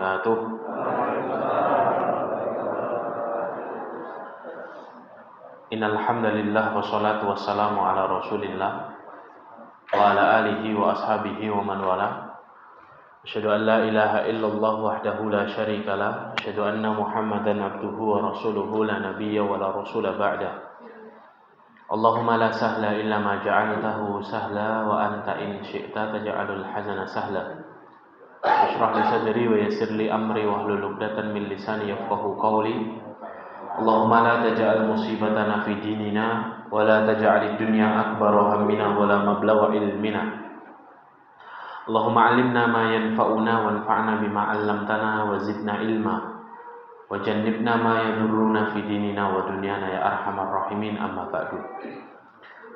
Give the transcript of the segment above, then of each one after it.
wabarakatuh. Innal hamdalillah wassalatu wassalamu ala Rasulillah wa ala alihi wa ashabihi wa man wala. Asyhadu an la ilaha illallah wahdahu la syarika lah, asyhadu anna Muhammadan abduhu wa rasuluhu la nabiyya wa la rasula ba'da. Allahumma la sahla illa ma ja'altahu sahla wa anta in syi'ta taj'alul hazana sahla. Ishrah li sadri wa yassir li amri wahlul 'uqdatam min lisani yafqahu qawli. Allahumma la taj'al musibatana fi dinina wa la taj'alid dunya akbara hammina wa la mablagha ilmina. Allahumma 'allimna ma yanfa'una wanfa'na bima 'allamtana wa zidna ilma wa jannibna ma yadurruna fi dinina wa dunyana ya arhamar rahimin, amma ba'du.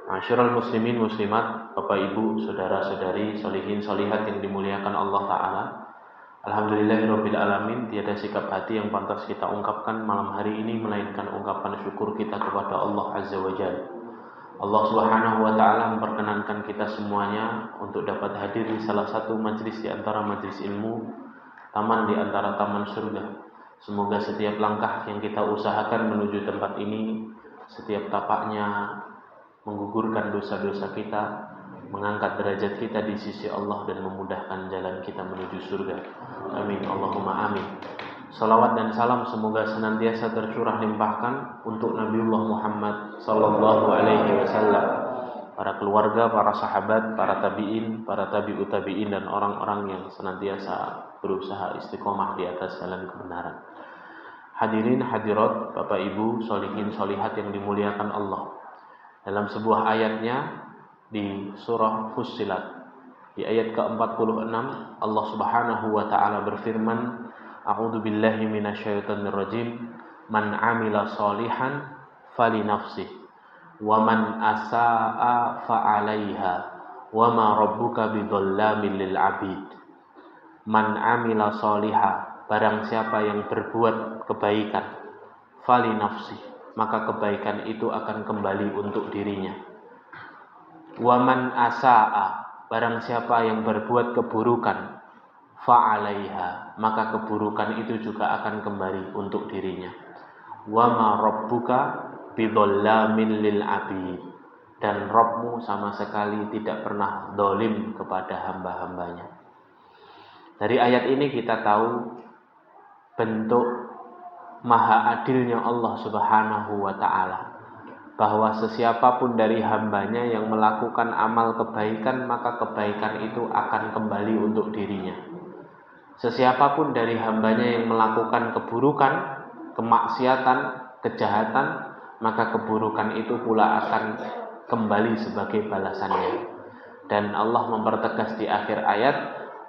Ma'asyiral muslimin muslimat, Bapak Ibu, saudara-saudari, sholihin sholihat yang dimuliakan Allah Ta'ala. Alhamdulillahirabbil alamin, tiada sikap hati yang pantas kita ungkapkan malam hari ini melainkan ungkapan syukur kita kepada Allah Azza wa Jalla. Allah Subhanahu wa Ta'ala memperkenankan kita semuanya untuk dapat hadir di salah satu majlis di antara majlis ilmu, taman di antara taman surga. Semoga setiap langkah yang kita usahakan menuju tempat ini, setiap tapaknya menggugurkan dosa-dosa kita, mengangkat derajat kita di sisi Allah dan memudahkan jalan kita menuju surga. Amin, Allahumma amin. Salawat dan salam semoga senantiasa tercurah limpahkan untuk Nabiullah Muhammad sallallahu alaihi wasallam, para keluarga, para sahabat, para tabi'in, para tabi'ut tabi'in, dan orang-orang yang senantiasa berusaha istiqomah di atas jalan kebenaran. Hadirin hadirat, Bapak Ibu, sholihin sholihat yang dimuliakan Allah. Dalam sebuah ayatnya di surah Fussilat, di ayat ke-46, Allah Subhanahu wa Ta'ala berfirman, A'udzu billahi minasyaitonir rajim, man 'amila sholihan fali nafsihi wa man asaa fa 'alaiha wa ma rabbuka bidzallamin lil 'abid. Man 'amila sholiha, barang siapa yang berbuat kebaikan, fali nafsihi, maka kebaikan itu akan kembali untuk dirinya. Wa man asaa, barang siapa yang berbuat keburukan, fa'alaiha, maka keburukan itu juga akan kembali untuk dirinya. Wa ma rabbuka bidzallamin lil 'abid, dan Rabbmu sama sekali tidak pernah zalim kepada hamba-hambanya. Dari ayat ini kita tahu bentuk maha adilnya Allah Subhanahu wa Ta'ala, bahwa sesiapapun dari hambanya yang melakukan amal kebaikan, maka kebaikan itu akan kembali untuk dirinya. Sesiapapun dari hambanya yang melakukan keburukan, kemaksiatan, kejahatan, maka keburukan itu pula akan kembali sebagai balasannya. Dan Allah mempertegas di akhir ayat,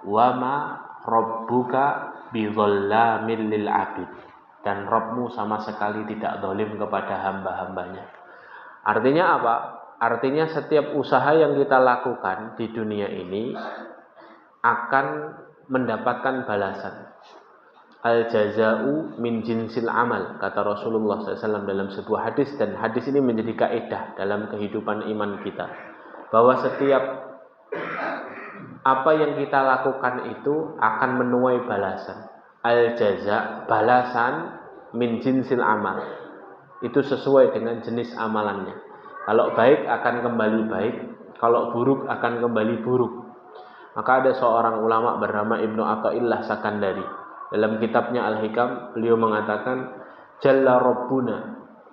wa ma rabbuka bidzallamin lil 'abid, dan Rabbmu sama sekali tidak zalim kepada hamba-hambanya. Artinya apa? Artinya setiap usaha yang kita lakukan di dunia ini akan mendapatkan balasan. Al-jaza'u min jinsil amal, kata Rasulullah SAW dalam sebuah hadis, dan hadis ini menjadi kaidah dalam kehidupan iman kita, bahwa setiap apa yang kita lakukan itu akan menuai balasan. Al-jaza', balasan, min jinsil amal, itu sesuai dengan jenis amalannya. Kalau baik akan kembali baik, kalau buruk akan kembali buruk. Maka ada seorang ulama bernama Ibnu Athaillah Sakandari, dalam kitabnya Al-Hikam, beliau mengatakan, Jalla Rabbuna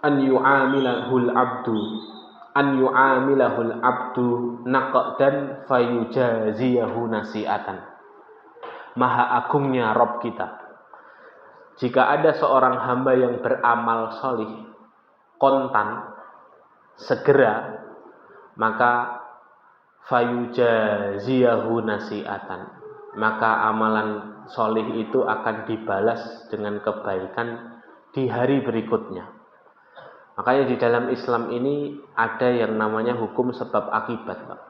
an yu'amilahul abdu naqdan fayujaziyahu nasi'atan. Maha agungnya Rabb kita, jika ada seorang hamba yang beramal solih kontan, segera, maka fayujaziyahu nasi'atan, maka amalan solih itu akan dibalas dengan kebaikan di hari berikutnya. Makanya di dalam Islam ini ada yang namanya hukum sebab akibat, Pak.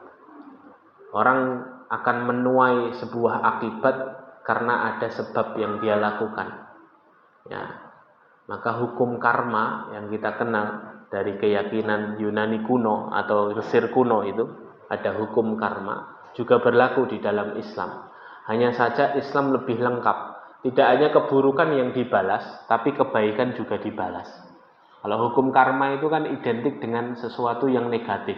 Orang akan menuai sebuah akibat karena ada sebab yang dia lakukan. Ya, maka hukum karma yang kita kenal dari keyakinan Yunani kuno atau Mesir kuno itu, ada hukum karma, juga berlaku di dalam Islam. Hanya saja Islam lebih lengkap. Tidak hanya keburukan yang dibalas, tapi kebaikan juga dibalas. Kalau hukum karma itu kan identik dengan sesuatu yang negatif.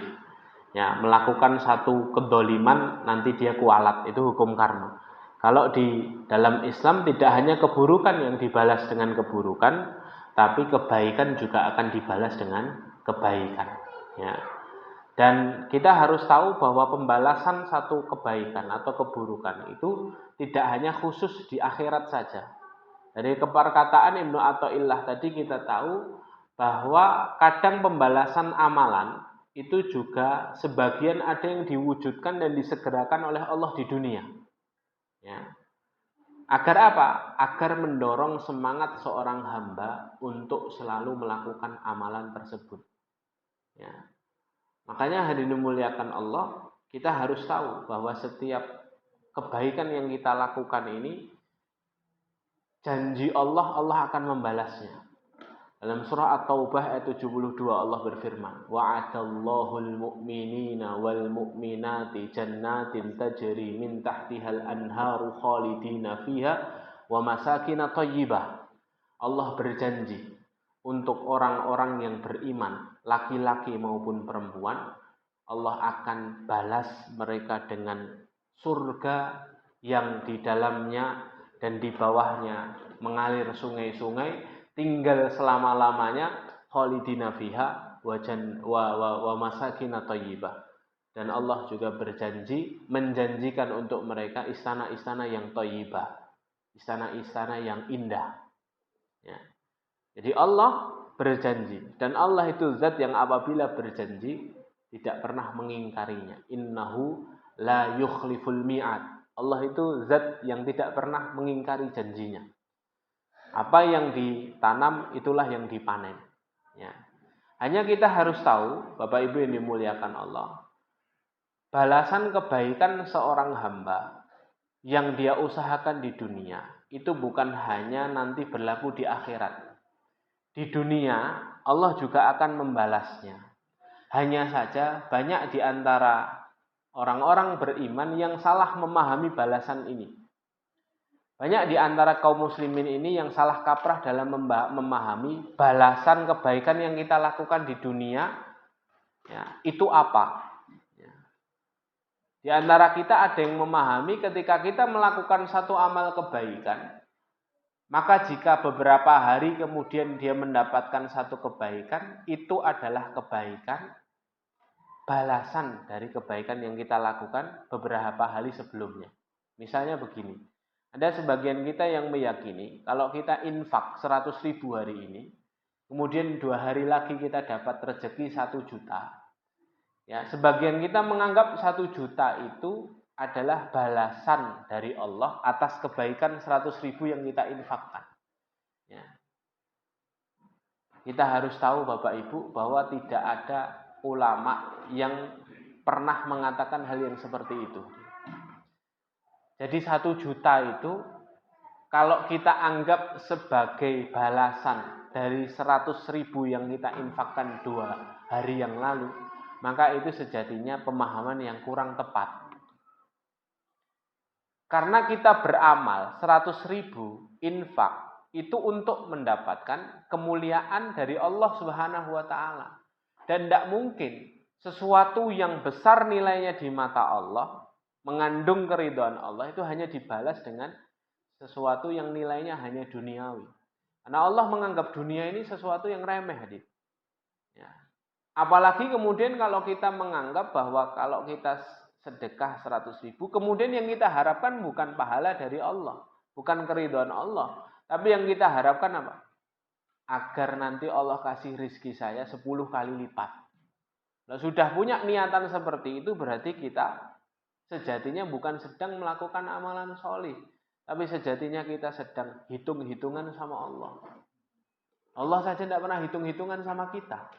Ya, melakukan satu kedoliman nanti dia kualat, itu hukum karma. Kalau di dalam Islam tidak hanya keburukan yang dibalas dengan keburukan, tapi kebaikan juga akan dibalas dengan kebaikan. Ya. Dan kita harus tahu bahwa pembalasan satu kebaikan atau keburukan itu tidak hanya khusus di akhirat saja. Dari perkataan Ibnu Athaillah tadi kita tahu bahwa kadang pembalasan amalan itu juga sebagian ada yang diwujudkan dan disegerakan oleh Allah di dunia. Ya. Agar apa? Agar mendorong semangat seorang hamba untuk selalu melakukan amalan tersebut. Ya. Makanya hadirin dimuliakan Allah, kita harus tahu bahwa setiap kebaikan yang kita lakukan ini, janji Allah akan membalasnya. Dalam surah At-Taubah ayat 72 Allah berfirman, wa'adallahu al-mu'minina wal mu'minati jannatin tajri min tahtihal anharu khalidina fiha wa masakin thayyibah. Allah berjanji untuk orang-orang yang beriman, laki-laki maupun perempuan, Allah akan balas mereka dengan surga yang di dalamnya dan di bawahnya mengalir sungai-sungai, tinggal selama-lamanya, khalidina fiha wa masakin thayyibah. Dan Allah juga berjanji, menjanjikan untuk mereka istana-istana yang thayyibah, istana-istana yang indah. Ya. Jadi Allah berjanji, dan Allah itu zat yang apabila berjanji tidak pernah mengingkarinya. Innahu la yukhliful mi'ad. Allah itu zat yang tidak pernah mengingkari janjinya. Apa yang ditanam itulah yang dipanen. Ya. Hanya kita harus tahu, Bapak Ibu yang dimuliakan Allah, balasan kebaikan seorang hamba yang dia usahakan di dunia itu bukan hanya nanti berlaku di akhirat. Di dunia Allah juga akan membalasnya. Hanya saja banyak di antara orang-orang beriman yang salah memahami balasan ini. Banyak di antara kaum muslimin ini yang salah kaprah dalam memahami balasan kebaikan yang kita lakukan di dunia, ya, itu apa. Ya. Di antara kita ada yang memahami ketika kita melakukan satu amal kebaikan, maka jika beberapa hari kemudian dia mendapatkan satu kebaikan, itu adalah kebaikan balasan dari kebaikan yang kita lakukan beberapa hari sebelumnya. Misalnya begini, ada sebagian kita yang meyakini kalau kita infak 100.000 hari ini, kemudian 2 hari lagi kita dapat rezeki 1 juta. Ya, sebagian kita menganggap 1 juta itu adalah balasan dari Allah atas kebaikan 100.000 yang kita infakkan. Ya. Kita harus tahu Bapak Ibu bahwa tidak ada ulama yang pernah mengatakan hal yang seperti itu. Jadi 1 juta itu kalau kita anggap sebagai balasan dari 100.000 yang kita infakkan 2 hari yang lalu, maka itu sejatinya pemahaman yang kurang tepat. Karena kita beramal 100.000 infak itu untuk mendapatkan kemuliaan dari Allah Subhanahu wa taala. Dan tidak mungkin sesuatu yang besar nilainya di mata Allah, mengandung keridhaan Allah, itu hanya dibalas dengan sesuatu yang nilainya hanya duniawi. Karena Allah menganggap dunia ini sesuatu yang remeh, adik. Ya. Apalagi kemudian kalau kita menganggap bahwa kalau kita sedekah 100.000, kemudian yang kita harapkan bukan pahala dari Allah, bukan keridhaan Allah, tapi yang kita harapkan apa? Agar nanti Allah kasih rizki saya 10 kali lipat. Nah, sudah punya niatan seperti itu, berarti kita sejatinya bukan sedang melakukan amalan sholih, tapi sejatinya kita sedang hitung-hitungan sama Allah. Allah saja tidak pernah hitung-hitungan sama kita.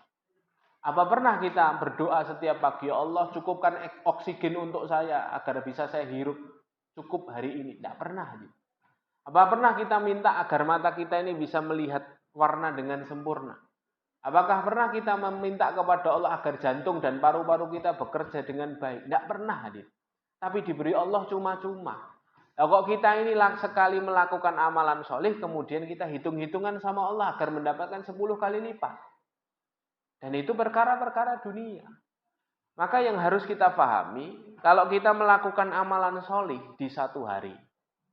Apa pernah kita berdoa setiap pagi, ya Allah cukupkan oksigen untuk saya agar bisa saya hirup cukup hari ini? Tidak pernah. Apa pernah kita minta agar mata kita ini bisa melihat warna dengan sempurna? Apakah pernah kita meminta kepada Allah agar jantung dan paru-paru kita bekerja dengan baik? Tidak pernah, hadir. Tapi diberi Allah cuma-cuma. Nah, kok kita ini sekali melakukan amalan solih, kemudian kita hitung-hitungan sama Allah agar mendapatkan 10 kali lipat. Dan itu perkara-perkara dunia. Maka yang harus kita pahami, kalau kita melakukan amalan solih di satu hari,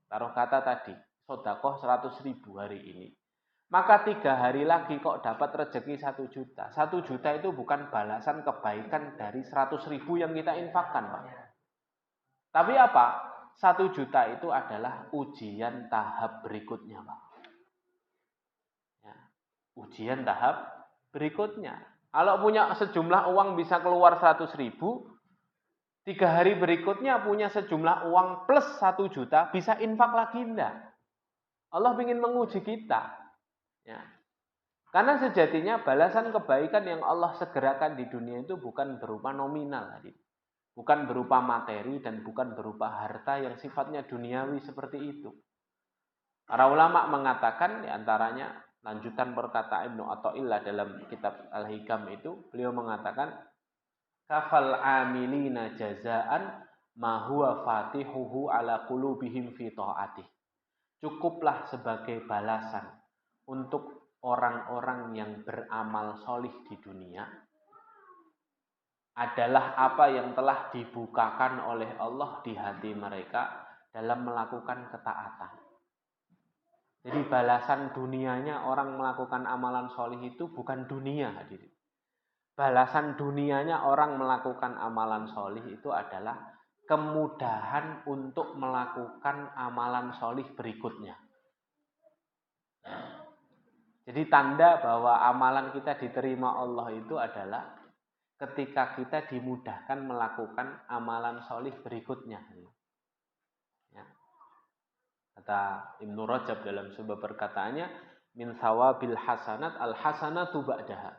taruh kata tadi, sedekah 100.000 hari ini, maka 3 hari lagi kok dapat rezeki 1 juta. 1 juta itu bukan balasan kebaikan dari 100.000 yang kita infakkan, Pak. Tapi apa? 1 juta itu adalah ujian tahap berikutnya, Pak. Ya, ujian tahap berikutnya. Kalau punya sejumlah uang bisa keluar 100.000, 3 hari berikutnya punya sejumlah uang plus 1 juta, bisa infak lagi enggak? Allah ingin menguji kita. Ya. Karena sejatinya balasan kebaikan yang Allah segerakan di dunia itu bukan berupa nominal, bukan berupa materi dan bukan berupa harta yang sifatnya duniawi seperti itu. Para ulama mengatakan diantaranya lanjutan perkataan Ibnu Athaillah dalam kitab Al-Hikam itu, beliau mengatakan kafal amilina jazaan ma huwa fatihuhu ala qulubihim fi ta'atih. Cukuplah sebagai balasan untuk orang-orang yang beramal solih di dunia adalah apa yang telah dibukakan oleh Allah di hati mereka dalam melakukan ketaatan. Jadi balasan dunianya orang melakukan amalan solih itu bukan dunia, hadirin. Balasan dunianya orang melakukan amalan solih itu adalah kemudahan untuk melakukan amalan solih berikutnya. Jadi tanda bahwa amalan kita diterima Allah itu adalah ketika kita dimudahkan melakukan amalan solih berikutnya. Ya. Kata Ibnu Rajab dalam sebuah perkataannya, min sawabil hasanat al hasanatu ba'daha.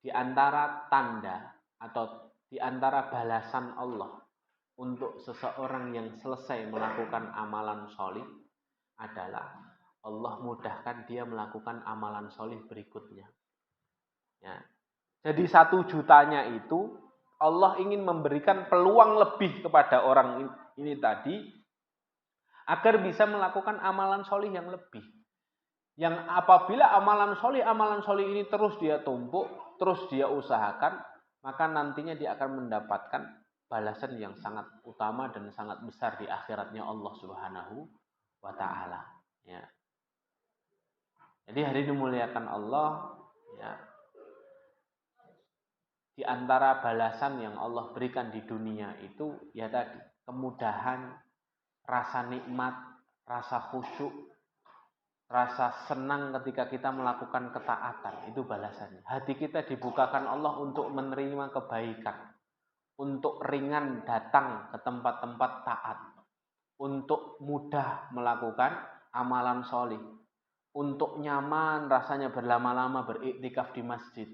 Di antara tanda atau di antara balasan Allah untuk seseorang yang selesai melakukan amalan solih adalah Allah mudahkan dia melakukan amalan solih berikutnya. Ya. Jadi 1 jutanya itu Allah ingin memberikan peluang lebih kepada orang ini tadi agar bisa melakukan amalan solih yang lebih. Yang apabila amalan solih ini terus dia tumpuk, terus dia usahakan, maka nantinya dia akan mendapatkan balasan yang sangat utama dan sangat besar di akhiratnya Allah Subhanahu wa Ta'ala. Ya. Jadi hari ini dimuliakan Allah, ya. Di antara balasan yang Allah berikan di dunia itu ya tadi kemudahan, rasa nikmat, rasa khusyuk, rasa senang ketika kita melakukan ketaatan, itu balasannya. Hati kita dibukakan Allah untuk menerima kebaikan, untuk ringan datang ke tempat-tempat taat, untuk mudah melakukan amalan solih, untuk nyaman rasanya berlama-lama beriktikaf di masjid,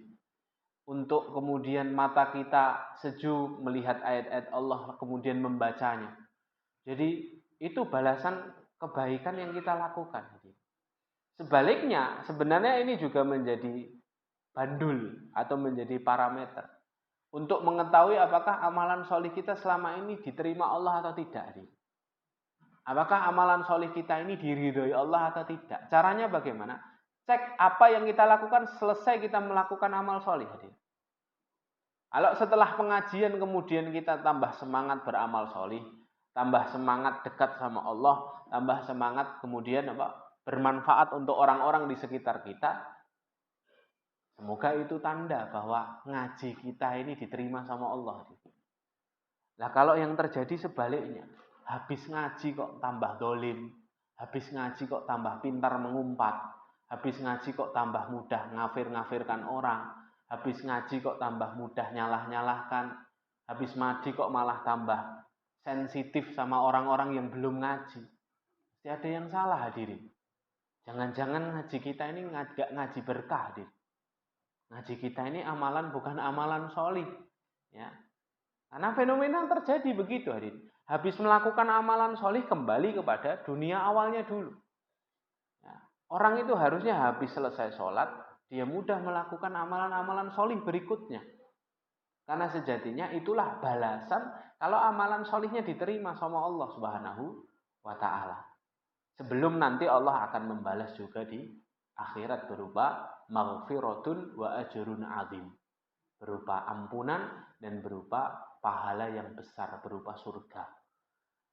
untuk kemudian mata kita sejuk melihat ayat-ayat Allah kemudian membacanya. Jadi itu balasan kebaikan yang kita lakukan. Sebaliknya sebenarnya ini juga menjadi bandul atau menjadi parameter untuk mengetahui apakah amalan solih kita selama ini diterima Allah atau tidak. Apakah amalan solih kita ini diridhoi Allah atau tidak? Caranya bagaimana? Cek apa yang kita lakukan selesai kita melakukan amal solih. Kalau setelah pengajian kemudian kita tambah semangat beramal solih, tambah semangat dekat sama Allah, tambah semangat kemudian bermanfaat untuk orang-orang di sekitar kita, semoga itu tanda bahwa ngaji kita ini diterima sama Allah. Nah kalau yang terjadi sebaliknya, habis ngaji kok tambah dolim, habis ngaji kok tambah pintar mengumpat, habis ngaji kok tambah mudah ngafir-ngafirkan orang, habis ngaji kok tambah mudah nyalah-nyalahkan, habis ngaji kok malah tambah sensitif sama orang-orang yang belum ngaji. Pasti ada yang salah, hadirin. Jangan-jangan ngaji kita ini gak ngaji berkah, hadirin. Ngaji kita ini amalan bukan amalan solih. Ya. Karena fenomena yang terjadi begitu, hadirin. Habis melakukan amalan solih kembali kepada dunia awalnya dulu. Ya. Orang itu harusnya habis selesai sholat, dia mudah melakukan amalan-amalan solih berikutnya. Karena sejatinya itulah balasan kalau amalan solihnya diterima sama Allah Subhanahu wa ta'ala. Sebelum nanti Allah akan membalas juga di akhirat berupa maghfiratun wa ajrun azim. Berupa ampunan dan berupa pahala yang besar, berupa surga.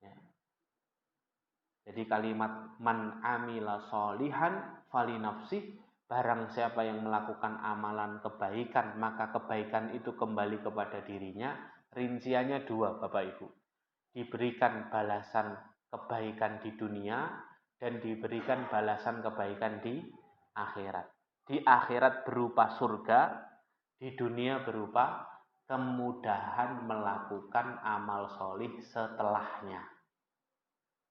Ya. Jadi kalimat man amila solihan fali nafsih, barang siapa yang melakukan amalan kebaikan, maka kebaikan itu kembali kepada dirinya. Rinciannya 2, Bapak Ibu. Diberikan balasan kebaikan di dunia dan diberikan balasan kebaikan di akhirat. Di akhirat berupa surga, di dunia berupa kemudahan melakukan amal solih setelahnya.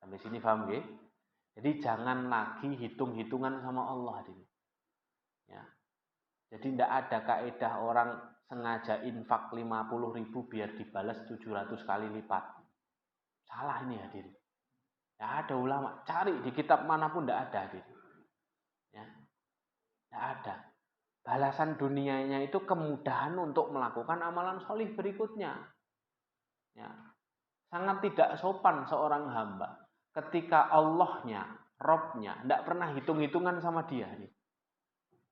Sampai sini paham ya? Jadi jangan lagi hitung-hitungan sama Allah. Ya. Jadi tidak ada kaidah orang sengaja infak 50.000 biar dibalas 700 kali lipat. Salah ini hadirin. Tidak ada ulama. Cari di kitab manapun tidak ada hadirin. Ya. Tidak ada. Balasan dunianya itu kemudahan untuk melakukan amalan solih berikutnya. Ya. Sangat tidak sopan seorang hamba ketika Allahnya, Robnya, tidak pernah hitung-hitungan sama dia.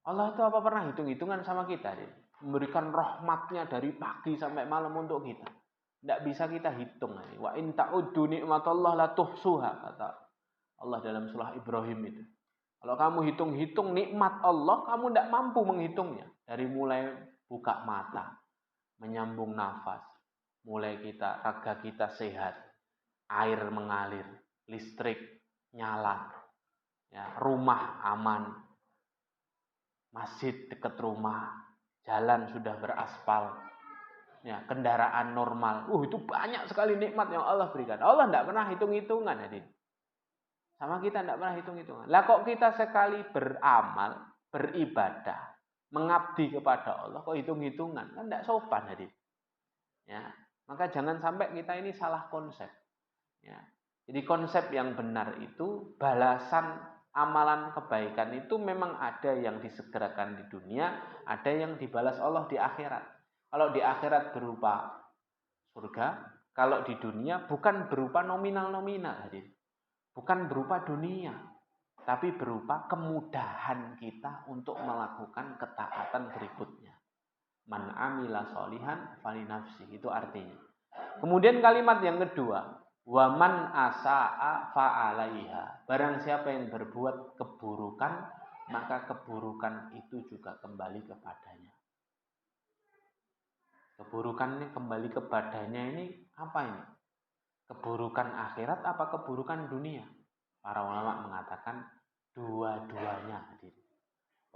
Allah itu apa pernah hitung-hitungan sama kita? Memberikan rahmatnya dari pagi sampai malam untuk kita. Tidak bisa kita hitung. Wa in ta'uddu ni'matallah la tuhsuha, kata Allah dalam surah Ibrahim itu. Kalau kamu hitung-hitung nikmat Allah, kamu tidak mampu menghitungnya. Dari mulai buka mata, menyambung nafas, mulai raga kita sehat, air mengalir, listrik nyala, ya, rumah aman, masjid dekat rumah, jalan sudah beraspal, ya, kendaraan normal. Itu banyak sekali nikmat yang Allah berikan. Allah tidak pernah hitung-hitungan, hadirin. Sama kita tidak pernah hitung-hitungan. Lah kok kita sekali beramal, beribadah, mengabdi kepada Allah, kok hitung-hitungan? Kan tidak sopan, hadirin. Ya, maka jangan sampai kita ini salah konsep. Ya. Jadi konsep yang benar itu balasan amalan kebaikan itu memang ada yang disegerakan di dunia, ada yang dibalas Allah di akhirat. Kalau di akhirat berupa surga, kalau di dunia bukan berupa nominal-nominal, bukan berupa dunia, tapi berupa kemudahan kita untuk melakukan ketaatan berikutnya. Man amila solihan fali nafsi, itu artinya. Kemudian kalimat yang kedua, waman asa'a fa'alaiha. Barang siapa yang berbuat keburukan, maka keburukan itu juga kembali kepadanya. Keburukan ini kembali kepadanya ini apa ini? Keburukan akhirat apa keburukan dunia? Para ulama mengatakan dua-duanya.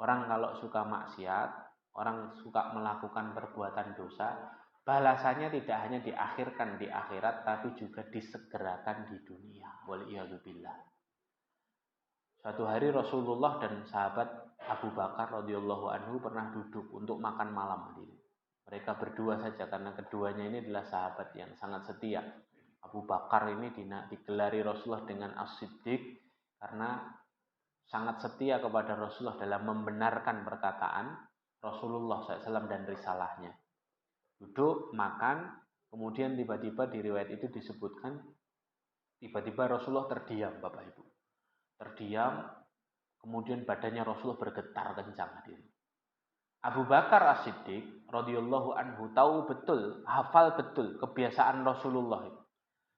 Orang kalau suka maksiat, orang suka melakukan perbuatan dosa, balasannya tidak hanya diakhirkan di akhirat, tapi juga disegerakan di dunia. Waliyadzubillah. Suatu hari Rasulullah dan sahabat Abu Bakar radhiyallahu anhu pernah duduk untuk makan malam. Mereka berdua saja karena keduanya ini adalah sahabat yang sangat setia. Abu Bakar ini digelari Rasulullah dengan As-Siddiq karena sangat setia kepada Rasulullah dalam membenarkan perkataan Rasulullah SAW dan risalahnya. Duduk, makan, kemudian tiba-tiba di riwayat itu disebutkan, tiba-tiba Rasulullah terdiam, Bapak Ibu. Terdiam, kemudian badannya Rasulullah bergetar kencang. Abu Bakar As-Siddiq radhiyallahu anhu tahu betul, hafal betul kebiasaan Rasulullah.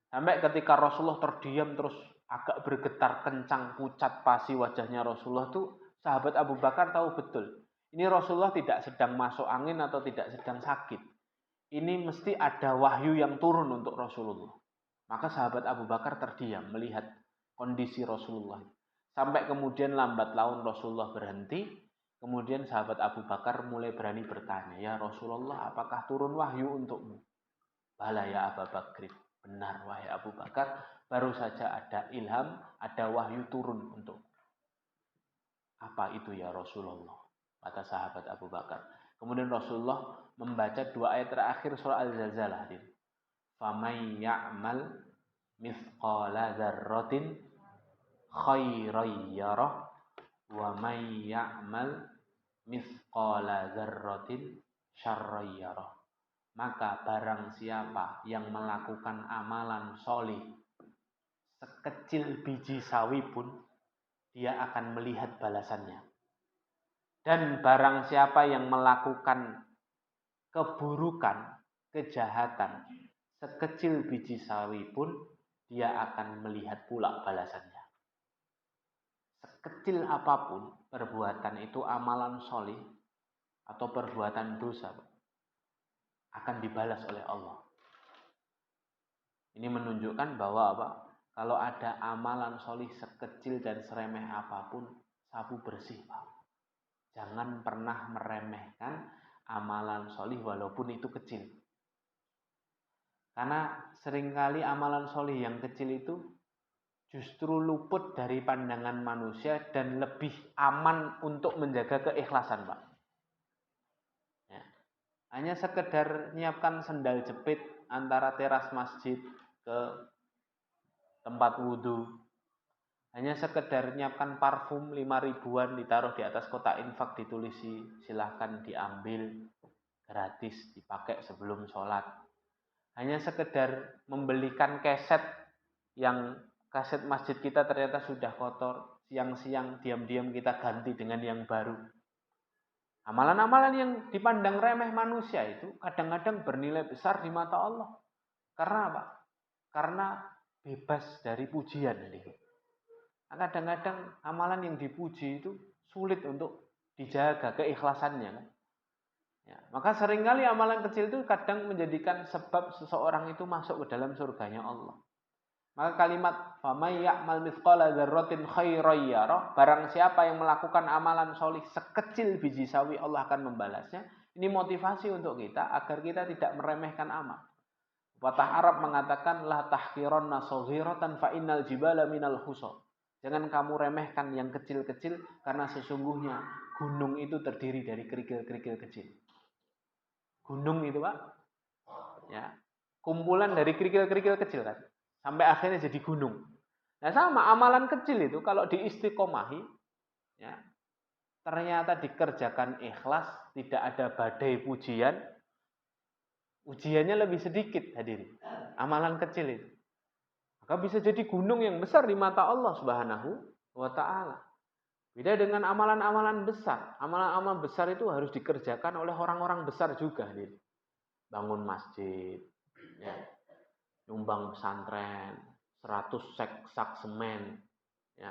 Sampai ketika Rasulullah terdiam terus agak bergetar kencang, pucat pasi wajahnya Rasulullah tuh, sahabat Abu Bakar tahu betul. Ini Rasulullah tidak sedang masuk angin atau tidak sedang sakit. Ini mesti ada wahyu yang turun untuk Rasulullah. Maka sahabat Abu Bakar terdiam melihat kondisi Rasulullah. Sampai kemudian lambat laun Rasulullah berhenti. Kemudian sahabat Abu Bakar mulai berani bertanya, ya Rasulullah, apakah turun wahyu untukmu? Bala ya Abu Bakr. Benar wahai Abu Bakar, baru saja ada ilham, ada wahyu turun untuk. Apa itu ya Rasulullah? Kata sahabat Abu Bakar. Kemudian Rasulullah membaca 2 ayat terakhir surah Al-Zalzalah. Faman ya'mal mithqala dzarratin khairan yarah wa man ya'mal mithqala dzarratin syarran yarah. Maka barang siapa yang melakukan amalan solih sekecil biji sawi pun dia akan melihat balasannya. Dan barang siapa yang melakukan keburukan, kejahatan, sekecil biji sawi pun dia akan melihat pula balasannya. Sekecil apapun perbuatan itu, amalan solih atau perbuatan dosa, akan dibalas oleh Allah. Ini menunjukkan bahwa kalau ada amalan solih sekecil dan seremeh apapun, sapu bersih, Pak. Jangan pernah meremehkan amalan solih walaupun itu kecil. Karena seringkali amalan solih yang kecil itu justru luput dari pandangan manusia dan lebih aman untuk menjaga keikhlasan, Pak. Ya. Hanya sekedar nyiapkan sendal jepit antara teras masjid ke tempat wudhu. Hanya sekedar nyiapkan parfum 5 ribuan ditaruh di atas kotak infak, ditulisi silahkan diambil gratis dipakai sebelum sholat. Hanya sekedar membelikan keset yang kaset masjid kita ternyata sudah kotor, siang-siang diam-diam kita ganti dengan yang baru. Amalan-amalan yang dipandang remeh manusia itu kadang-kadang bernilai besar di mata Allah. Karena apa? Karena bebas dari pujian. Kadang-kadang amalan yang dipuji itu sulit untuk dijaga keikhlasannya. Ya, maka seringkali amalan kecil itu kadang menjadikan sebab seseorang itu masuk ke dalam surganya Allah. Maka kalimat faman ya'mal mithqala dzarratin khairan yarah, barang siapa yang melakukan amalan solih sekecil biji sawi, Allah akan membalasnya. Ini motivasi untuk kita agar kita tidak meremehkan amal. Pepatah Arab mengatakan la tahqiranna saghiratan fa innal jibala minal husa. Jangan kamu remehkan yang kecil-kecil karena sesungguhnya gunung itu terdiri dari kerikil-kerikil kecil. Gunung itu, Pak, ya, kumpulan dari kerikil-kerikil kecil kan, sampai akhirnya jadi gunung. Nah, sama amalan kecil itu kalau diistiqomahi, ya, ternyata dikerjakan ikhlas, tidak ada badai pujian, ujiannya lebih sedikit, hadirin. Amalan kecil itu, maka bisa jadi gunung yang besar di mata Allah Subhanahu wa Ta'ala. Beda dengan amalan-amalan besar. Amalan-amalan besar itu harus dikerjakan oleh orang-orang besar juga, hadirin. Bangun masjid, ya, nyumbang pesantren, 100 sak semen, ya.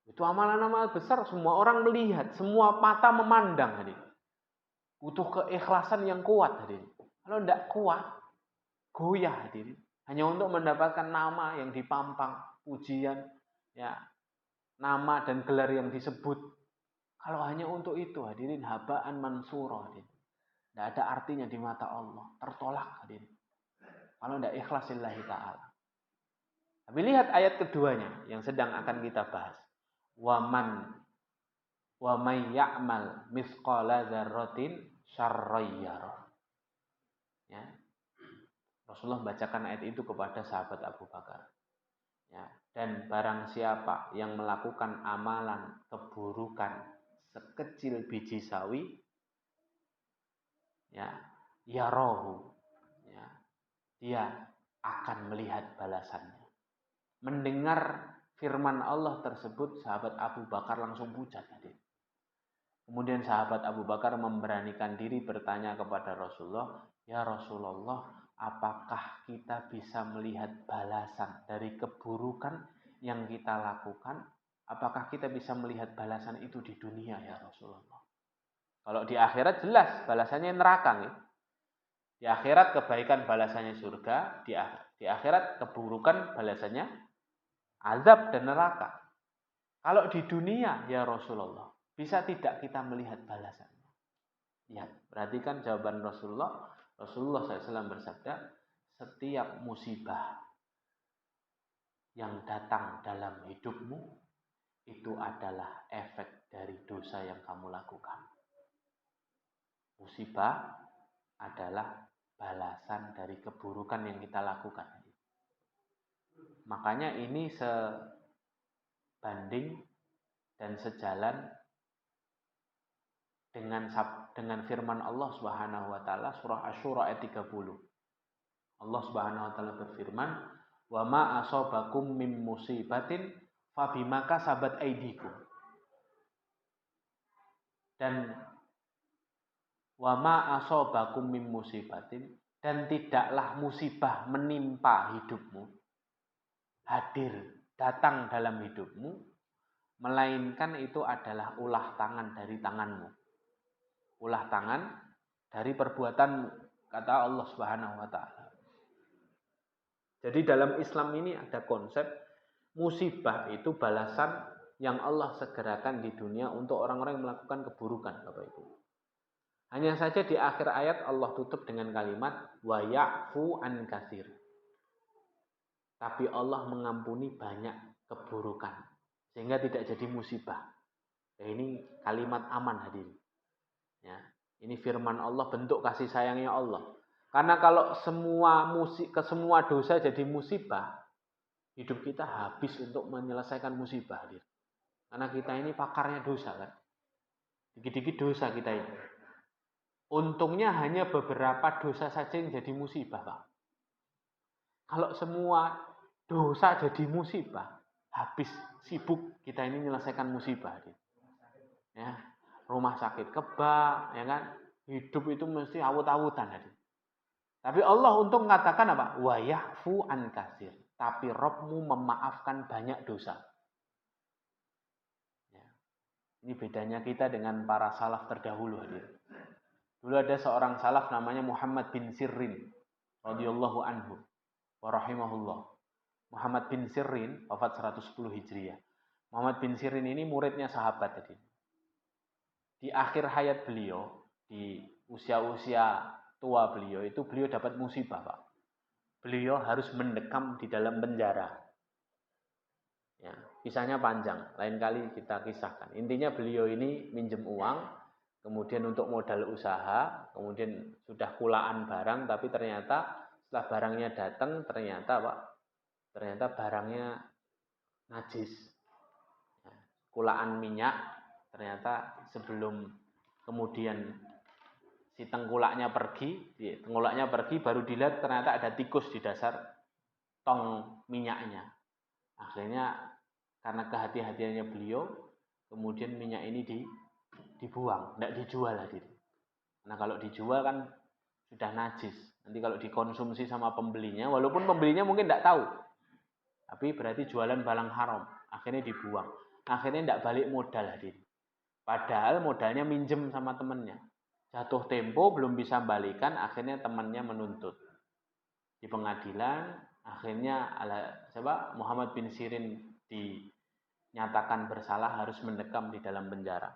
Itu amalan-amalan besar, semua orang melihat, semua mata memandang, hadirin. Butuh keikhlasan yang kuat, hadirin. Kalau tidak kuat, goyah, hadirin. Hanya untuk mendapatkan nama yang dipampang, pujian, ya, nama dan gelar yang disebut. Kalau hanya untuk itu, hadirin, habaan mansura, hadirin. Tidak ada artinya di mata Allah. Tertolak, hadirin. Kalau tidak ikhlas lillahi ta'ala. Tapi lihat ayat keduanya yang sedang akan kita bahas. Wa may ya'mal mithqala dzarratin syarran yarah. Ya. Rasulullah bacakan ayat itu kepada sahabat Abu Bakar. Ya. Dan barang siapa yang melakukan amalan keburukan sekecil biji sawi, ya, yarahu, ya, dia akan melihat balasannya. Mendengar firman Allah tersebut, sahabat Abu Bakar langsung pucat. Kemudian sahabat Abu Bakar memberanikan diri bertanya kepada Rasulullah, ya Rasulullah, apakah kita bisa melihat balasan dari keburukan yang kita lakukan? Apakah kita bisa melihat balasan itu di dunia, ya Rasulullah? Kalau di akhirat jelas balasannya neraka, nih. Di akhirat kebaikan balasannya surga, di akhirat keburukan balasannya azab dan neraka. Kalau di dunia, ya Rasulullah, bisa tidak kita melihat balasannya? Ya, perhatikan jawaban Rasulullah. Rasulullah SAW bersabda, setiap musibah yang datang dalam hidupmu itu adalah efek dari dosa yang kamu lakukan. Musibah adalah balasan dari keburukan yang kita lakukan. Makanya ini sebanding dan sejalan dengan firman Allah Subhanahu wa taala surah Asy-Syura ayat 30. Allah Subhanahu wa taala berfirman, Wa ma asobakum mim musibatin fabima kasabat aydikum. Dan wa ma asobakum mim musibatin, dan tidaklah musibah menimpa hidupmu, hadir, datang dalam hidupmu, melainkan itu adalah ulah tangan dari tanganmu. Ulah tangan dari perbuatanmu, kata Allah Subhanahu wa taala. Jadi dalam Islam ini ada konsep musibah itu balasan yang Allah segerakan di dunia untuk orang-orang yang melakukan keburukan, Bapak Ibu. Hanya saja di akhir ayat Allah tutup dengan kalimat wa ya'fu an katsir. Tapi Allah mengampuni banyak keburukan sehingga tidak jadi musibah. Ya, ini kalimat aman hadirin. Ya, ini firman Allah, bentuk kasih sayangnya Allah. Karena kalau semua dosa jadi musibah, hidup kita habis untuk menyelesaikan musibah, hadirin. Karena kita ini pakarnya dosa kan. Dikit-dikit dosa kita ini. Untungnya hanya beberapa dosa saja yang jadi musibah, Pak. Kalau semua dosa jadi musibah, habis sibuk kita ini menyelesaikan musibah. Ya, rumah sakit kebak, ya kan? Hidup itu mesti awut-awutan. Tapi Allah untung mengatakan apa? Wa ya'fu an katsir. Tapi Rabbmu memaafkan banyak dosa. Ya. Ini bedanya kita dengan para salaf terdahulu, hadirin. Dulu ada seorang salaf namanya Muhammad bin Sirin radhiyallahu anhu wa rahimahullah. Muhammad bin Sirin wafat 110 Hijriah. Muhammad bin Sirin ini muridnya sahabat tadi. Di akhir hayat beliau, di usia-usia tua beliau itu beliau dapat musibah, Pak. Beliau harus mendekam di dalam penjara. Ya, kisahnya panjang, lain kali kita kisahkan. Intinya beliau ini minjem uang, kemudian untuk modal usaha, kemudian sudah kulaan barang, tapi ternyata setelah barangnya datang, ternyata barangnya najis. Ya, kulaan minyak, ternyata sebelum kemudian si tengkulaknya pergi, baru dilihat ternyata ada tikus di dasar tong minyaknya. Akhirnya karena kehati-hatiannya beliau, kemudian minyak ini dibuang, tidak dijual lagi. Karena kalau dijual kan sudah najis. Nanti kalau dikonsumsi sama pembelinya, walaupun pembelinya mungkin tidak tahu, tapi berarti jualan barang haram. Akhirnya dibuang. Akhirnya tidak balik modal hadir. Padahal modalnya minjem sama temannya. Jatuh tempo belum bisa balikan, akhirnya temannya menuntut. Di pengadilan, akhirnya Muhammad bin Sirin dinyatakan bersalah, harus mendekam di dalam penjara.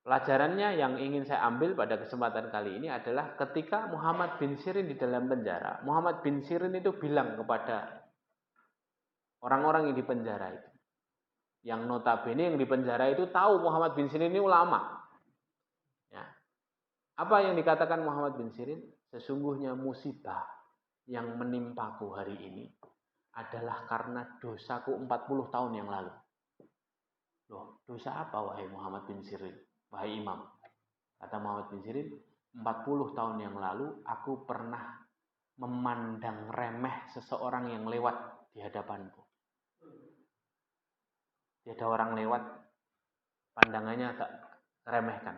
Pelajarannya yang ingin saya ambil pada kesempatan kali ini adalah ketika Muhammad bin Sirin di dalam penjara, Muhammad bin Sirin itu bilang kepada orang-orang yang di penjara itu, yang notabene yang di penjara itu tahu Muhammad bin Sirin ini ulama. Ya. Apa yang dikatakan Muhammad bin Sirin? Sesungguhnya musibah yang menimpaku hari ini adalah karena dosaku 40 tahun yang lalu. Loh, dosa apa wahai Muhammad bin Sirin? Wahai Imam. Kata Muhammad bin Sirin, 40 tahun yang lalu aku pernah memandang remeh seseorang yang lewat di hadapanku. Ada orang lewat, pandangannya agak remehkan.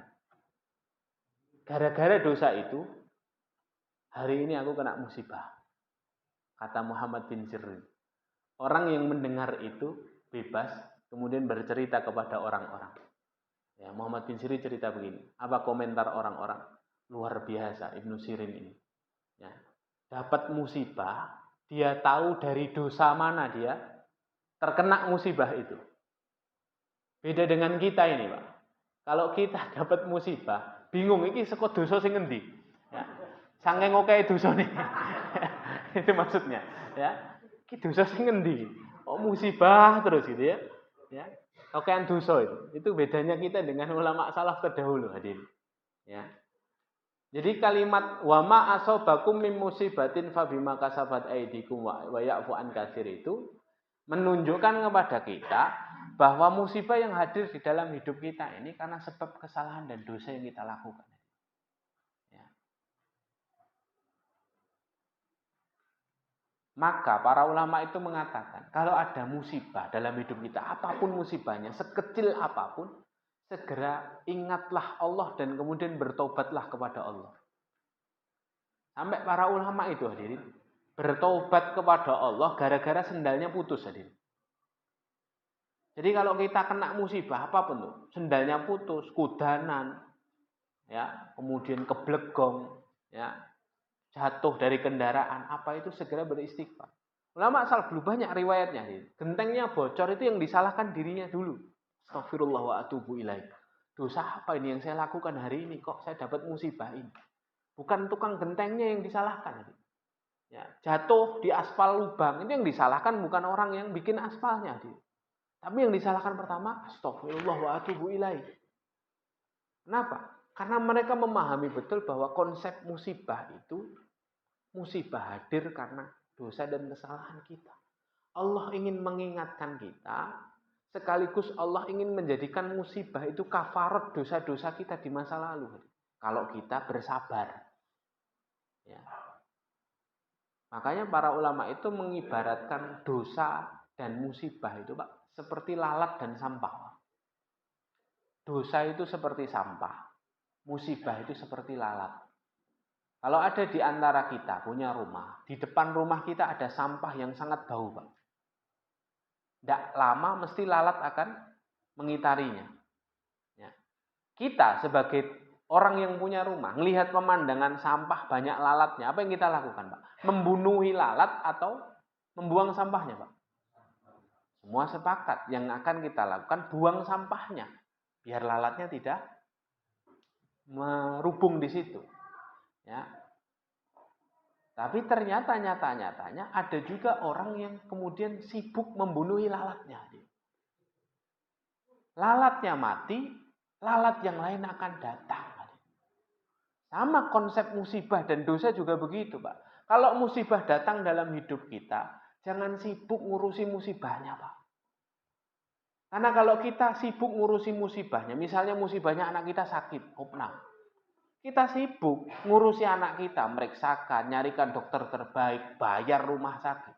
Gara-gara dosa itu, hari ini aku kena musibah. Kata Muhammad bin Sirin. Orang yang mendengar itu bebas, kemudian bercerita kepada orang-orang. Ya, Muhammad bin Sirin cerita begini. Apa komentar orang-orang? Luar biasa Ibnu Sirin ini. Ya, dapat musibah, dia tahu dari dosa mana dia terkena musibah itu. Beda dengan kita ini, Pak. Kalau kita dapat musibah, bingung iki saka dosa sing endi. Ya. Saking oke dosa nih. Itu maksudnya, ya. Iki dosa sing endi? Oh, musibah terus gitu ya. Ya. Okean dosa itu. Itu bedanya kita dengan ulama salaf terdahulu, hadirin. Ya. Jadi kalimat wa ma asabakum min musibatin fabima kasabat aydikum wa ya'fu an katsir itu menunjukkan kepada kita bahwa musibah yang hadir di dalam hidup kita ini karena sebab kesalahan dan dosa yang kita lakukan. Ya. Maka para ulama itu mengatakan, kalau ada musibah dalam hidup kita, apapun musibahnya, sekecil apapun, segera ingatlah Allah dan kemudian bertobatlah kepada Allah. Sampai para ulama itu hadirin, bertobat kepada Allah gara-gara sendalnya putus hadirin. Jadi kalau kita kena musibah apapun tuh, sendalnya putus, kudanan, ya, kemudian keblegong, ya, jatuh dari kendaraan, apa itu segera beristighfar. Ulama asal dulu banyak riwayatnya. Gentengnya bocor itu yang disalahkan dirinya dulu. Astagfirullah wa atubu ilaih. Dosa apa ini yang saya lakukan hari ini? Kok saya dapat musibah ini? Bukan tukang gentengnya yang disalahkan. Ya, jatuh di aspal lubang, itu yang disalahkan bukan orang yang bikin aspalnya. Tapi yang disalahkan pertama, astagfirullah wa atubu ilaih. Kenapa? Karena mereka memahami betul bahwa konsep musibah itu musibah hadir karena dosa dan kesalahan kita. Allah ingin mengingatkan kita, sekaligus Allah ingin menjadikan musibah itu kafarat dosa-dosa kita di masa lalu. Kalau kita bersabar. Ya. Makanya para ulama itu mengibaratkan dosa dan musibah itu, Pak, seperti lalat dan sampah. Dosa itu seperti sampah, musibah itu seperti lalat. Kalau ada di antara kita punya rumah, di depan rumah kita ada sampah yang sangat bau, Pak. Tidak lama mesti lalat akan mengitarinya. Ya. Kita sebagai orang yang punya rumah, melihat pemandangan sampah banyak lalatnya, apa yang kita lakukan, Pak? Membunuhi lalat atau membuang sampahnya, Pak? Semua sepakat. Yang akan kita lakukan, buang sampahnya. Biar lalatnya tidak merubung di situ. Ya. Tapi ternyata nyata-nyatanya ada juga orang yang kemudian sibuk membunuhi lalatnya. Lalatnya mati, lalat yang lain akan datang. Sama konsep musibah dan dosa juga begitu, Pak. Kalau musibah datang dalam hidup kita, jangan sibuk ngurusi musibahnya, Pak. Karena kalau kita sibuk ngurusi musibahnya, misalnya musibahnya anak kita sakit, opnam. Kita sibuk ngurusi anak kita, meriksakan, nyarikan dokter terbaik, bayar rumah sakit.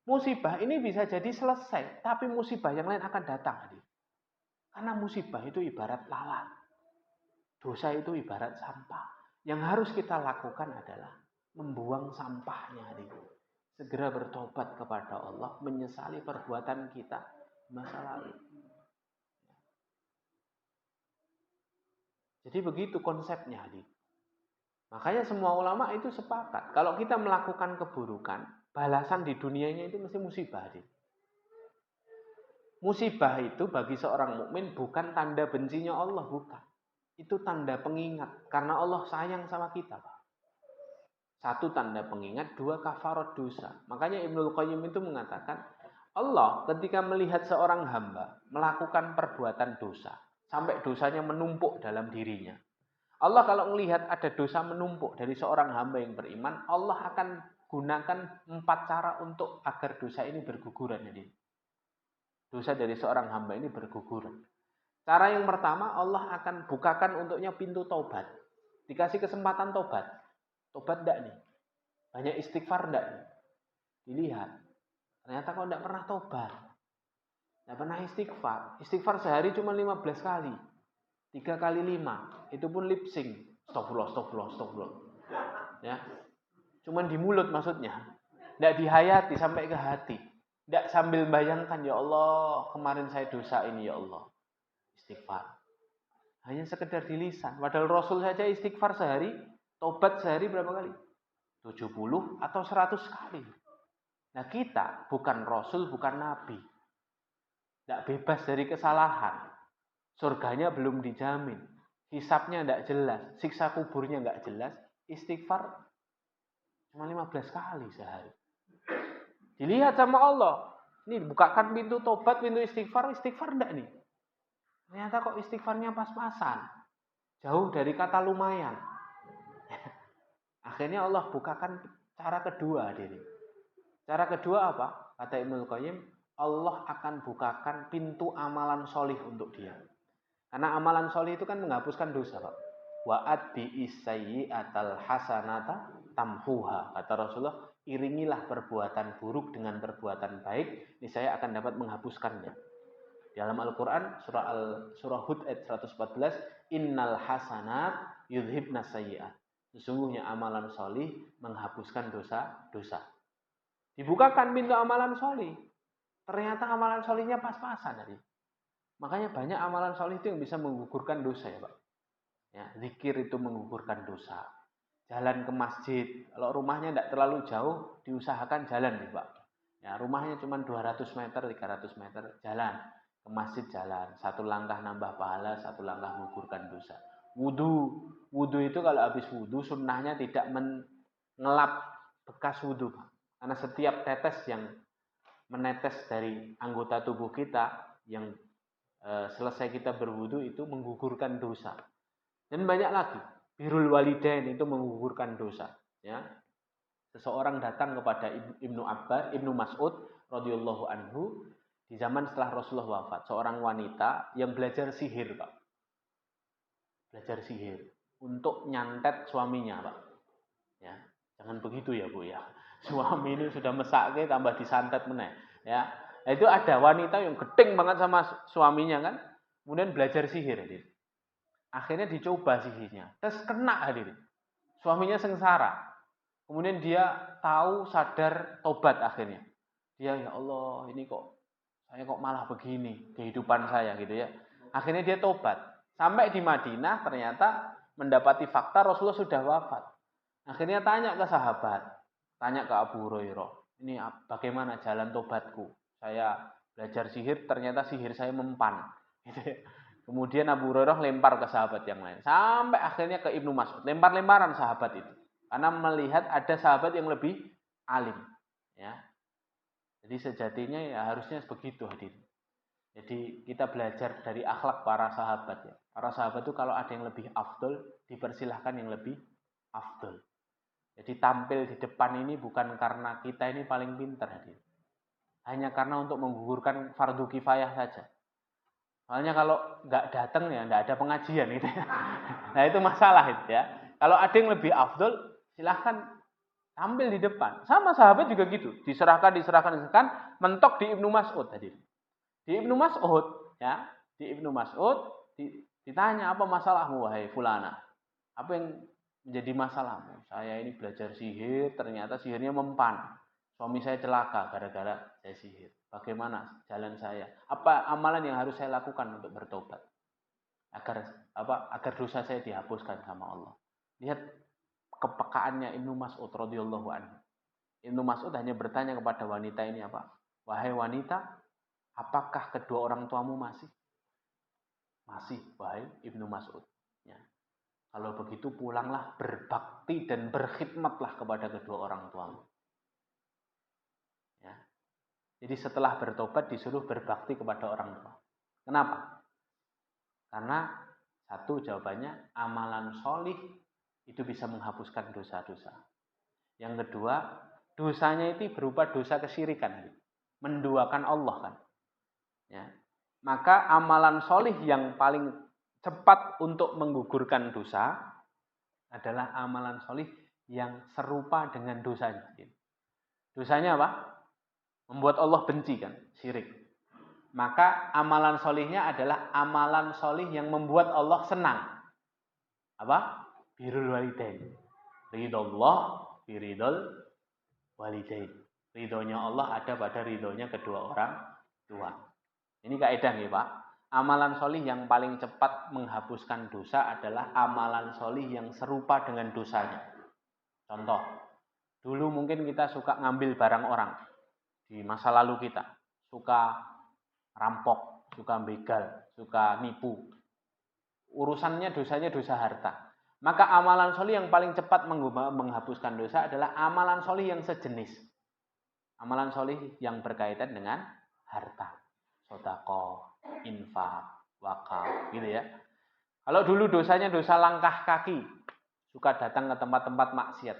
Musibah ini bisa jadi selesai, tapi musibah yang lain akan datang. Karena musibah itu ibarat lalat. Dosa itu ibarat sampah. Yang harus kita lakukan adalah membuang sampahnya. Segera bertobat kepada Allah, menyesali perbuatan kita masa lalu. Jadi begitu konsepnya. Makanya semua ulama itu sepakat. Kalau kita melakukan keburukan, balasan di dunianya itu mesti musibah. Musibah itu bagi seorang mukmin bukan tanda bencinya Allah, bukan. Itu tanda pengingat. Karena Allah sayang sama kita, Pak. Satu tanda pengingat, dua kafarat dosa. Makanya Ibnul Qayyim itu mengatakan, Allah ketika melihat seorang hamba melakukan perbuatan dosa, sampai dosanya menumpuk dalam dirinya. Allah kalau melihat ada dosa menumpuk dari seorang hamba yang beriman, Allah akan gunakan 4 cara untuk agar dosa ini berguguran. Jadi, dosa dari seorang hamba ini berguguran. Cara yang pertama, Allah akan bukakan untuknya pintu taubat. Dikasih kesempatan taubat. Taubat enggak nih? Banyak istighfar enggak nih? Dilihat. Ternyata kau enggak pernah taubat. Enggak pernah istighfar. Istighfar sehari cuma 15 kali. 3 kali 5. Itu pun lip sync. Astagfirullah. Ya. Cuman di mulut maksudnya. Enggak dihayati sampai ke hati. Enggak sambil bayangkan, ya Allah, kemarin saya dosa ini, ya Allah. Istighfar. Hanya sekedar di lisan. Padahal Rasul saja istighfar sehari, tobat sehari berapa kali? 70 atau 100 kali. Nah kita bukan Rasul, bukan Nabi. Tidak bebas dari kesalahan. Surganya belum dijamin. Hisabnya tidak jelas. Siksa kuburnya tidak jelas. Istighfar cuma 15 kali sehari. Dilihat sama Allah. Ini bukakan pintu tobat, pintu istighfar. Istighfar tidak nih? Ternyata kok istighfarnya pas-pasan. Jauh dari kata lumayan. Akhirnya Allah bukakan cara kedua. Cara kedua apa? Kata Ibnul Qayyim, Allah akan bukakan pintu amalan solih untuk dia. Karena amalan solih itu kan menghapuskan dosa, Pak. Wa'at bi'is sayyi'atal hasanata tamhuha. Kata Rasulullah, iringilah perbuatan buruk dengan perbuatan baik, niscaya akan dapat menghapuskannya. Dalam Al-Quran surah Hud ayat 114, innal hasanat yudhibnas sayyi'at. Sesungguhnya amalan solih menghapuskan dosa-dosa. Dibukakan pintu amalan solih. Ternyata amalan solihnya pas-pasan tadi. Makanya banyak amalan solih itu yang bisa menggugurkan dosa ya Pak. Ya, zikir itu menggugurkan dosa. Jalan ke masjid, kalau rumahnya tidak terlalu jauh, diusahakan jalan nih Pak. Ya, rumahnya cuma 200 meter, 300 meter, jalan. Ke masjid jalan. Satu langkah nambah pahala, satu langkah menggugurkan dosa. Wudhu itu kalau habis wudhu, sunnahnya tidak mengelap bekas wudhu Pak. Karena setiap tetes yang menetes dari anggota tubuh kita, yang selesai kita berwudhu itu menggugurkan dosa. Dan banyak lagi. Birrul walidain itu menggugurkan dosa. Ya. Seseorang datang kepada Ibnu Mas'ud radhiyallahu anhu di zaman setelah Rasulullah wafat. Seorang wanita yang belajar sihir, Pak. Belajar sihir untuk nyantet suaminya, Pak. Ya, jangan begitu ya, Bu ya. Suami ini sudah mesake tambah disantet meneh, ya. Nah, itu ada wanita yang gedeng banget sama suaminya kan, kemudian belajar sihir. Akhirnya dicoba sihirnya, terus kena hadirin. Suaminya sengsara. Kemudian dia tahu, sadar, tobat akhirnya. Dia, ya Allah, ini saya kok malah begini kehidupan saya gitu ya. Akhirnya dia tobat. Sampai di Madinah ternyata mendapati fakta Rasulullah sudah wafat. Akhirnya tanya ke sahabat, tanya ke Abu Hurairah, ini bagaimana jalan tobatku? Saya belajar sihir, ternyata sihir saya mempan. Gitu ya. Kemudian Abu Hurairah lempar ke sahabat yang lain. Sampai akhirnya ke Ibnu Mas'ud. Lempar-lemparan sahabat itu. Karena melihat ada sahabat yang lebih alim. Ya. Jadi sejatinya ya harusnya begitu hadirin. Jadi kita belajar dari akhlak para sahabat. Ya. Para sahabat itu kalau ada yang lebih afdol, dipersilahkan yang lebih afdol. Jadi tampil di depan ini bukan karena kita ini paling pintar hadirin. Hanya karena untuk menggugurkan fardu kifayah saja. Soalnya kalau nggak datang ya nggak ada pengajian gitu ya. Nah itu masalah itu ya. Kalau ada yang lebih afdol, silahkan tampil di depan. Sama sahabat juga gitu. Diserahkan, mentok di Ibnu Mas'ud tadi. Di Ibnu Mas'ud ya, di Ibnu Mas'ud ditanya apa masalahmu wahai fulana? Apa yang menjadi masalahmu? Saya ini belajar sihir, ternyata sihirnya mempan. Suami saya celaka gara-gara saya sihir. Bagaimana jalan saya? Apa amalan yang harus saya lakukan untuk bertobat? Agar dosa saya dihapuskan sama Allah. Lihat kepekaannya Ibnu Mas'ud radhiyallahu anhu. Ibnu Mas'ud hanya bertanya kepada wanita ini apa? Wahai wanita, apakah kedua orang tuamu masih? Masih, wahai Ibnu Mas'ud. Ya. Kalau begitu pulanglah berbakti dan berkhidmatlah kepada kedua orang tuamu. Ya. Jadi setelah bertobat disuruh berbakti kepada orang tua. Kenapa? Karena satu jawabannya amalan solih itu bisa menghapuskan dosa-dosa. Yang kedua, dosanya itu berupa dosa kesyirikan, menduakan Allah kan. Ya. Maka amalan solih yang paling cepat untuk menggugurkan dosa adalah amalan solih yang serupa dengan dosanya. Dosanya apa? Membuat Allah benci kan, syirik. Maka amalan solihnya adalah amalan solih yang membuat Allah senang. Apa? Birrul walidain. Ridullah biridul walidain. Ridhonya Allah ada pada ridhonya kedua orang tua. Ini kaidah nih Pak. Amalan solih yang paling cepat menghapuskan dosa adalah amalan solih yang serupa dengan dosanya. Contoh, dulu mungkin kita suka ngambil barang orang di masa lalu kita. Suka rampok, suka begal, suka nipu. Urusannya dosanya dosa harta. Maka amalan solih yang paling cepat menghapuskan dosa adalah amalan solih yang sejenis. Amalan solih yang berkaitan dengan harta. Sedekah, infak, wakaf, gitu ya. Kalau dulu dosanya dosa langkah kaki, suka datang ke tempat-tempat maksiat.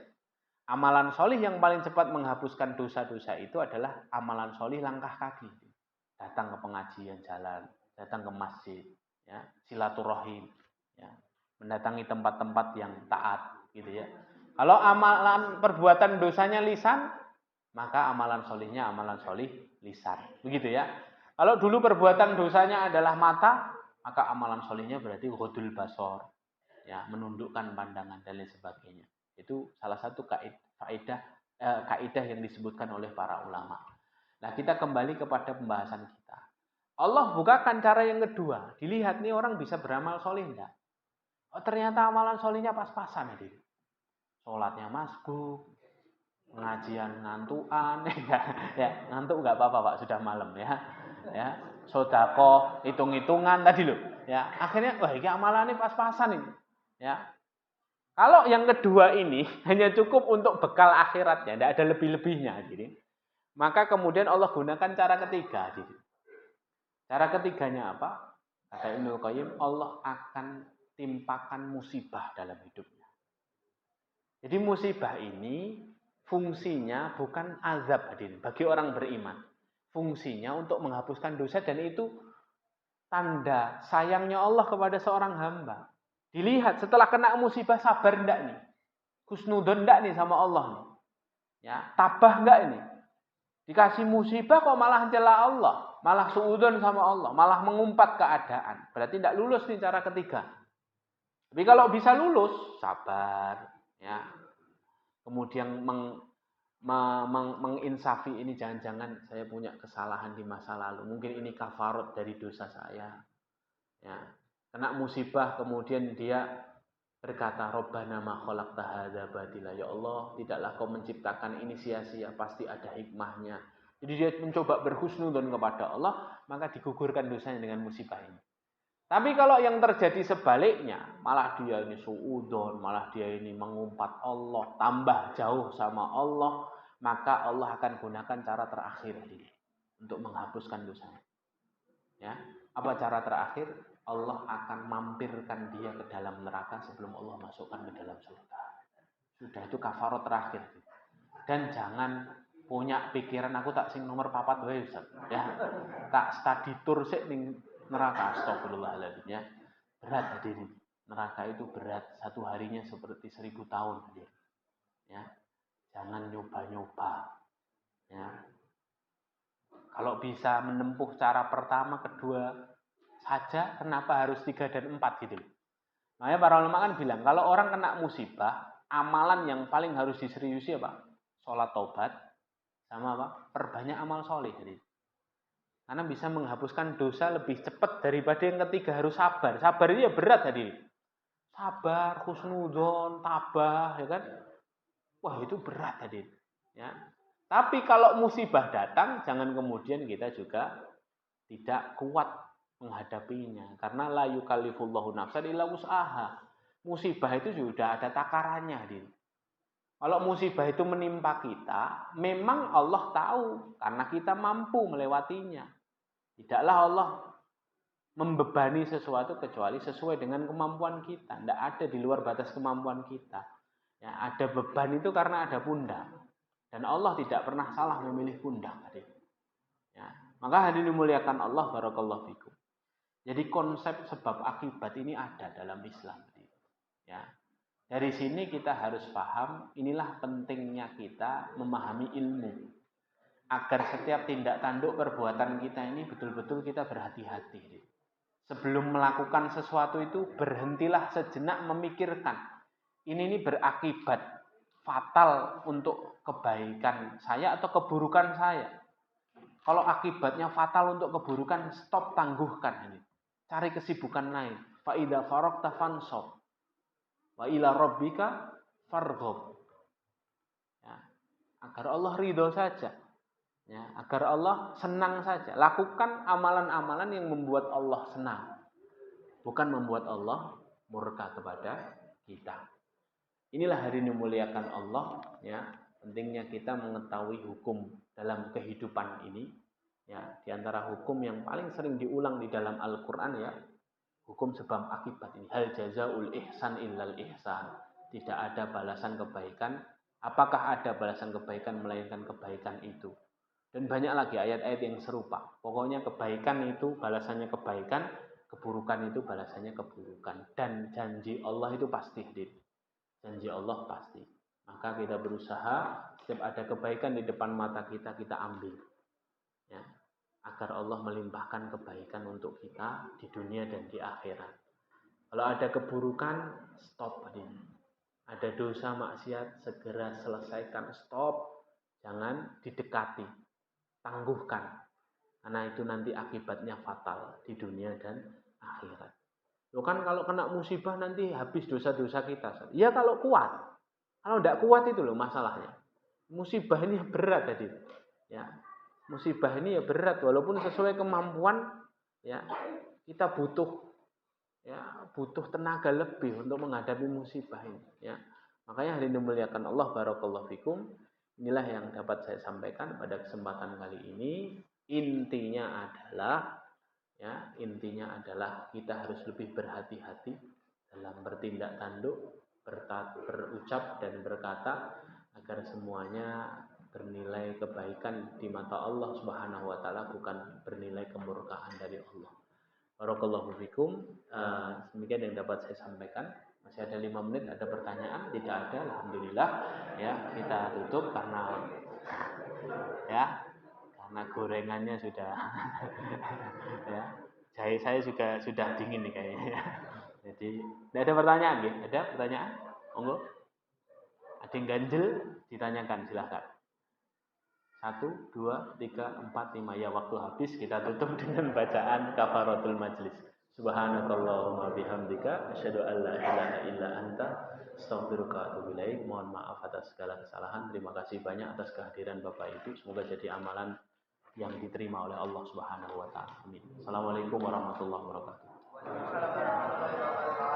Amalan solih yang paling cepat menghapuskan dosa-dosa itu adalah amalan solih langkah kaki. Datang ke pengajian jalan, datang ke masjid, ya, silaturahim, ya, mendatangi tempat-tempat yang taat, gitu ya. Kalau amalan perbuatan dosanya lisan, maka amalan solihnya amalan solih lisan. Begitu ya. Kalau dulu perbuatan dosanya adalah mata, maka amalan solihnya berarti ghadul basor. Ya, menundukkan pandangan dan lain sebagainya. Itu salah satu kaidah yang disebutkan oleh para ulama. Nah, kita kembali kepada pembahasan kita. Allah bukakan cara yang kedua. Dilihat nih orang bisa beramal solih enggak? Oh, ternyata amalan solihnya pas-pasan ya. Sholatnya masbuk, pengajian ngantuan, ya ngantuk nggak apa-apa Pak, sudah malam ya sodako hitung-hitungan tadi loh, ya akhirnya wah ini amalannya pas-pasan ini, ya. Kalau yang kedua ini hanya cukup untuk bekal akhiratnya, tidak ada lebih-lebihnya, jadi maka kemudian Allah gunakan cara ketiga, jadi cara ketiganya apa? Kata Ibnu Qayyim, Allah akan timpakan musibah dalam hidupnya. Jadi musibah ini fungsinya bukan azab hadirin bagi orang beriman. Fungsinya untuk menghapuskan dosa dan itu tanda sayangnya Allah kepada seorang hamba. Dilihat setelah kena musibah sabar enggak nih? Husnudon enggak nih sama Allah nih? Ya, tabah enggak ini? Dikasih musibah kok malah celah Allah, malah suudon sama Allah, malah mengumpat keadaan. Berarti enggak lulus nih cara ketiga. Tapi kalau bisa lulus, sabar, ya. Kemudian menginsafi ini jangan-jangan saya punya kesalahan di masa lalu. Mungkin ini kafarat dari dosa saya. Ya. Kena musibah kemudian dia berkata, Rabbana ma khalaqta hadza batila. Ya Allah, tidaklah kau menciptakan ini sia-sia, pasti ada hikmahnya. Jadi dia mencoba berhusnudzon kepada Allah, maka digugurkan dosanya dengan musibah ini. Tapi kalau yang terjadi sebaliknya, malah dia ini suudon, malah dia ini mengumpat Allah, tambah jauh sama Allah, maka Allah akan gunakan cara terakhir ini untuk menghapuskan dosanya. Ya, apa cara terakhir? Allah akan mampirkan dia ke dalam neraka sebelum Allah masukkan ke dalam surga. Sudah, itu kafarat terakhir. Dan jangan punya pikiran aku tak sing nomor 4 wae Ustaz. Ya. Tak study tour sik ning neraka, astagfirullahaladzim ya. Berat hadirin. Neraka itu berat, satu harinya seperti 1000 tahun hadirin. Ya. Jangan nyoba-nyoba. Ya. Kalau bisa menempuh cara pertama, kedua saja, kenapa harus 3 dan 4 gitu. Makanya para ulama kan bilang, kalau orang kena musibah, amalan yang paling harus diseriusi apa? Sholat taubat, sama apa? Perbanyak amal soleh. Jadi. Karena bisa menghapuskan dosa lebih cepat daripada yang ketiga harus sabar. Sabar ini ya berat tadi. Sabar, husnudzon, tabah, ya kan? Wah itu berat tadi. Ya. Tapi kalau musibah datang, jangan kemudian kita juga tidak kuat menghadapinya. Karena la yukallifullahu nafsan illa wus'aha. Musibah itu sudah ada takarannya. Din. Kalau musibah itu menimpa kita, memang Allah tahu. Karena kita mampu melewatinya. Tidaklah Allah membebani sesuatu kecuali sesuai dengan kemampuan kita. Tidak ada di luar batas kemampuan kita. Ya, ada beban itu karena ada pundak. Dan Allah tidak pernah salah memilih pundak. Ya, maka hadirin dimuliakan Allah, barakallahu fikum. Jadi konsep sebab akibat ini ada dalam Islam. Ya. Dari sini kita harus paham, inilah pentingnya kita memahami ilmu. Agar setiap tindak tanduk perbuatan kita ini betul-betul kita berhati-hati. Sebelum melakukan sesuatu itu berhentilah sejenak memikirkan. Ini berakibat fatal untuk kebaikan saya atau keburukan saya. Kalau akibatnya fatal untuk keburukan, stop, tangguhkan ini. Cari kesibukan lain. Fa idza faragta fansab. Wa ila rabbika farghab. Ya, agar Allah ridho saja. Ya, agar Allah senang saja. Lakukan amalan-amalan yang membuat Allah senang. Bukan membuat Allah murka kepada kita. Inilah hari ini memuliakan Allah. Ya, pentingnya kita mengetahui hukum dalam kehidupan ini. Ya, di antara hukum yang paling sering diulang di dalam Al-Quran ya, hukum sebab akibat ini. Hal jazaul ihsan illal ihsan. Tidak ada balasan kebaikan. Apakah ada balasan kebaikan melainkan kebaikan itu? Dan banyak lagi ayat-ayat yang serupa. Pokoknya kebaikan itu balasannya kebaikan, keburukan itu balasannya keburukan. Dan janji Allah itu pasti hadir. Janji Allah pasti. Maka kita berusaha setiap ada kebaikan di depan mata kita, kita ambil. Ya, agar Allah melimpahkan kebaikan untuk kita di dunia dan di akhirat. Kalau ada keburukan, stop tadi. Ada dosa maksiat, segera selesaikan, stop. Jangan didekati, tangguhkan. Karena itu nanti akibatnya fatal di dunia dan akhirat. Loh kan kalau kena musibah nanti habis dosa-dosa kita. Ya kalau kuat. Kalau tidak kuat itu loh masalahnya. Musibah ini berat tadi. Ya. Musibah ini ya berat walaupun sesuai kemampuan ya. Kita butuh tenaga lebih untuk menghadapi musibah ini ya. Makanya hadirin dimuliakan Allah, barakallahu fikum. Inilah yang dapat saya sampaikan pada kesempatan kali ini. Intinya adalah kita harus lebih berhati-hati dalam bertindak tanduk, berucap dan berkata agar semuanya bernilai kebaikan di mata Allah Subhanahu wa taala, bukan bernilai kemurkaan dari Allah. Barakallahu fikum. Demikian yang dapat saya sampaikan. Masih ada 5 menit, ada pertanyaan? Tidak ada, alhamdulillah. Ya, kita tutup karena gorengannya sudah ya. Jahe saya juga sudah dingin nih kayaknya. Jadi, tidak ada pertanyaan ya? Ada pertanyaan? Monggo. Ada yang ganjel? Ditanyakan, silahkan. 1, 2, 3, 4, 5. Ya, waktu habis, kita tutup dengan bacaan kafaratul majlis. Subhanakallahumma bihamdika asyhadu an la ilaha illa anta astaghfiruka wa atubu ilaik. Mohon maaf atas segala kesalahan. Terima kasih banyak atas kehadiran Bapak Ibu. Semoga jadi amalan yang diterima oleh Allah Subhanahu wa taala. Amin. Assalamualaikum warahmatullahi wabarakatuh.